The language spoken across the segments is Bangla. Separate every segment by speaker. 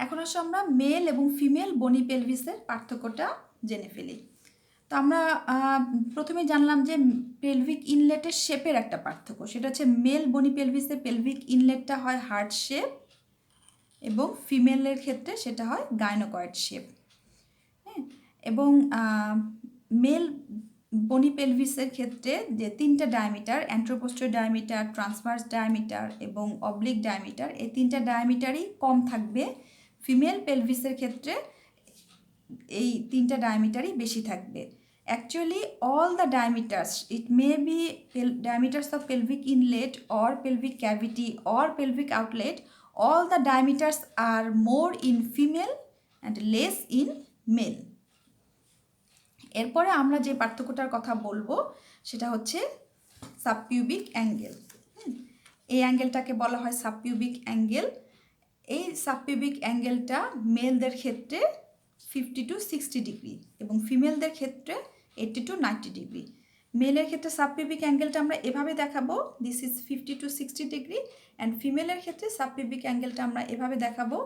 Speaker 1: এখন আসলে আমরা মেল এবং ফিমেল বনি পেলভিসের পার্থক্যটা জেনে ফেলি। তো আমরা প্রথমে জানলাম যে পেলভিক ইনলেটের শেপের একটা পার্থক্য, সেটা হচ্ছে মেল বনি পেলভিসের পেলভিক ইনলেটটা হয় হার্ট শেপ এবং ফিমেলের ক্ষেত্রে সেটা হয় গাইনোকয়েড শেপ। হ্যাঁ, এবং মেল বনি পেলভিসের ক্ষেত্রে যে তিনটা ডায়ামিটার, অ্যান্ট্রোপোস্টেরিয়র ডায়ামিটার, ট্রান্সভার্স ডায়ামিটার এবং অবলিক ডায়ামিটার, এই তিনটা ডায়ামিটারই কম থাকবে। ফিমেল পেলভিসের ক্ষেত্রে এই তিনটা ডায়ামিটারই বেশি থাকবে। Actually, all the diameters, it may be diameters of pelvic inlet or pelvic cavity or pelvic outlet, all the diameters are more in female and less in male. এরপরে আমরা যে পার্থক্যটার কথা বলবো সেটা হচ্ছে সাবপিউবিক অ্যাঙ্গেল। এই অ্যাঙ্গেলটাকে বলা হয় সাবপিউবিক অ্যাঙ্গেল। এই সাবপিউবিক অ্যাঙ্গেলটা মেলদের ক্ষেত্রে 50 to 60 ডিগ্রি এবং ফিমেলদের ক্ষেত্রে 80 to 90 ডিগ্রি। মেলের ক্ষেত্রে সাবপিউবিক অ্যাঙ্গেলটা আমরা এভাবে দেখাবো, this is 50 to 60 degree, and ফিমেলের ক্ষেত্রে সাবপিউবিক অ্যাঙ্গেলটা আমরা এভাবে দেখাবো,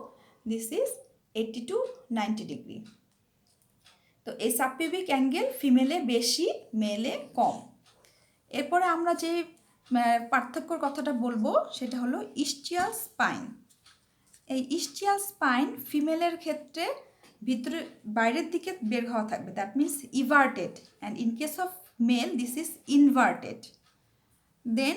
Speaker 1: দিস ইজ 80 to 90 ডিগ্রি। তো এই সাবপিউবিক অ্যাঙ্গেল ফিমেলে বেশি, মেলে কম। এরপরে আমরা যে পার্থক্যর কথাটা বলবো সেটা হলো ইস্চিয়াল স্পাইন। এই ইস্চিয়াল স্পাইন ফিমেলের ক্ষেত্রে ভিতরে বাইরের দিকে বের হওয়া থাকবে, that means everted, and in case of male this is inverted. Then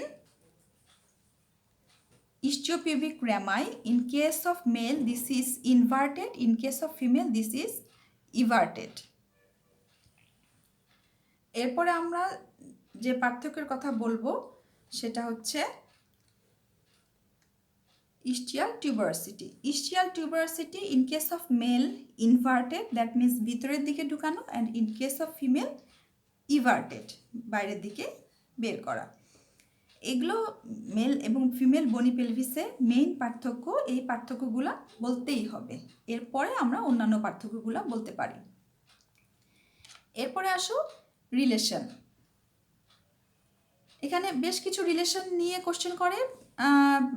Speaker 1: ischiopubic rami, in case of male this is inverted, in case of female this is everted. এরপরে আমরা যে পার্থক্যের কথা বলবো সেটা হচ্ছে ischial tuberosity. Ischial tuberosity in case of male inverted, that means ভিতরের দিকে ঢুকানো, and in case of female everted, বাইরের দিকে বের করা। এগুলো মেল এবং ফিমেল বনি পেলভিসে মেইন পার্থক্য। এই পার্থক্যগুলো বলতেই হবে, এরপরে আমরা অন্যান্য পার্থক্যগুলো বলতে পারি। এরপরে আসো রিলেশন। এখানে বেশ কিছু রিলেশন নিয়ে কোশ্চেন করে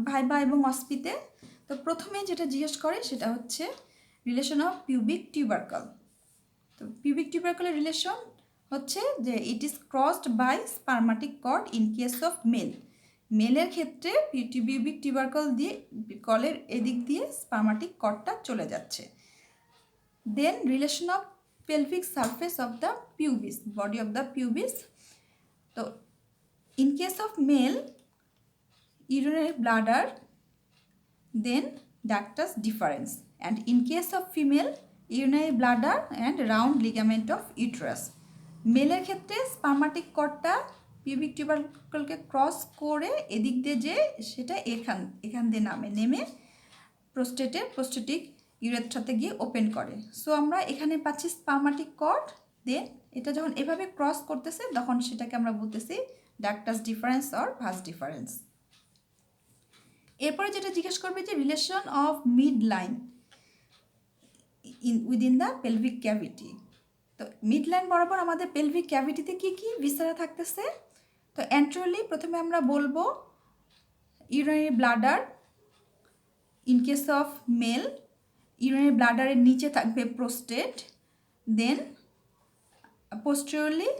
Speaker 1: ভাইবা এবং অস্পিতে। তো প্রথমে যেটা জিজ্ঞেস করে সেটা হচ্ছে রিলেশন অফ পিউবিক টিউবারকল। তো পিউবিক টিউবারকলের রিলেশন হচ্ছে যে it is crossed by spermatic cord in case of male. মেলের ক্ষেত্রে পিউবিক টিউবারকল দিয়ে কলের এদিক দিয়ে স্পার্মাটিক কর্ডটা চলে যাচ্ছে। Then relation of pelvic surface of the pubis, body of the pubis. তো in case of male, urinary bladder, then ductus deferens, and in case of female, urinary bladder and round ligament of uterus. মেলের ক্ষেত্রে স্পার্মাটিক কর্ডটা পিউবিক টিউবারকলকে ক্রস করে এদিক দিয়ে যে সেটা এখান দিয়ে নেমে প্রোস্টেটিক ইউরেথ্রাতে গিয়ে ওপেন করে। সো আমরা এখানে পাচ্ছি স্পার্মাটিক কর্ড, দেন এটা যখন এভাবে ক্রস করতেছে তখন সেটাকে আমরা বলতেছি ductus deferens or vas deferens. এরপরে যেটা জিজ্ঞেস করবে যে relation of mid line within the pelvic cavity. তো মিড লাইন বরাবর আমাদের পেলভিক ক্যাভিটিতে কী কী ভিসেরা থাকতেছে। তো অ্যান্ট্রোলি প্রথমে আমরা বলবো urinary bladder. In case of male urinary ব্লাডারের নিচে থাকবে prostate. Then posteriorly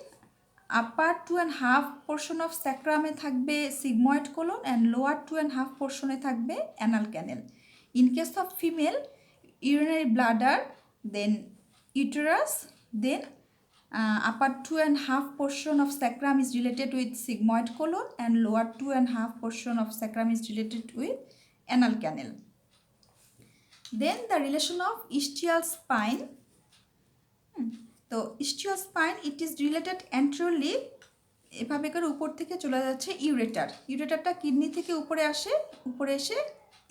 Speaker 1: upper 2.5 portion of স্যাক্রামে থাকবে সিগময়েড কোলন, অ্যান্ড লোয়ার 2.5 পোর্শনে থাকবে anal canal. In case of female urinary bladder, then uterus, then upper 2.5 portion of sacrum is related with sigmoid colon, and lower 2.5 portion of sacrum is related with anal canal. Then the relation of ischial spine. তো ischial spine it is related anteriorly, এভাবে করে উপর থেকে চলে যাচ্ছে ইউরেটার। ইউরেটারটা কিডনি থেকে উপরে এসে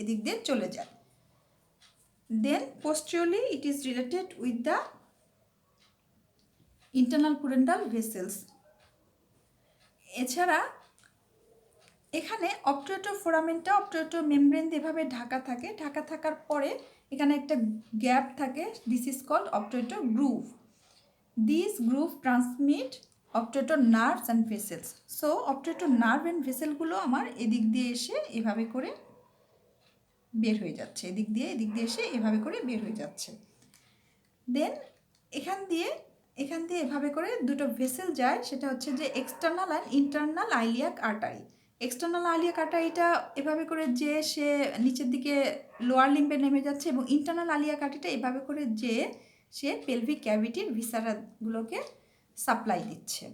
Speaker 1: এদিক দিয়ে চলে যায়। Then posteriorly it is related with the internal pudendal vessels. এছাড়া এখানে অবট্রেটর ফোরামেনটা অবট্রেটর মেমব্রেন দিয়ে এভাবে ঢাকা থাকে, ঢাকা থাকার পরে এখানে একটা গ্যাপ থাকে, this is called obturator groove. This groove transmit obturator nerves and vessels. So obturator nerve and ভেসেলগুলো আমার এদিক দিয়ে এসে এভাবে করে বের হয়ে যাচ্ছে, এদিক দিয়ে এসে এভাবে করে বের হয়ে যাচ্ছে। দেন এখান দিয়ে এভাবে করে দুটো ভেসেল যায়, সেটা হচ্ছে যে external and internal iliac artery. External iliac আর্টারিটা এভাবে করে যে সে নিচের দিকে লোয়ার লিম্বে নেমে যাচ্ছে, এবং ইন্টারনাল আইলিয়াক আর্টারিটা এভাবে করে যে সে পেলভিক ক্যাভিটির ভিসারাগুলোকে সাপ্লাই দিচ্ছে।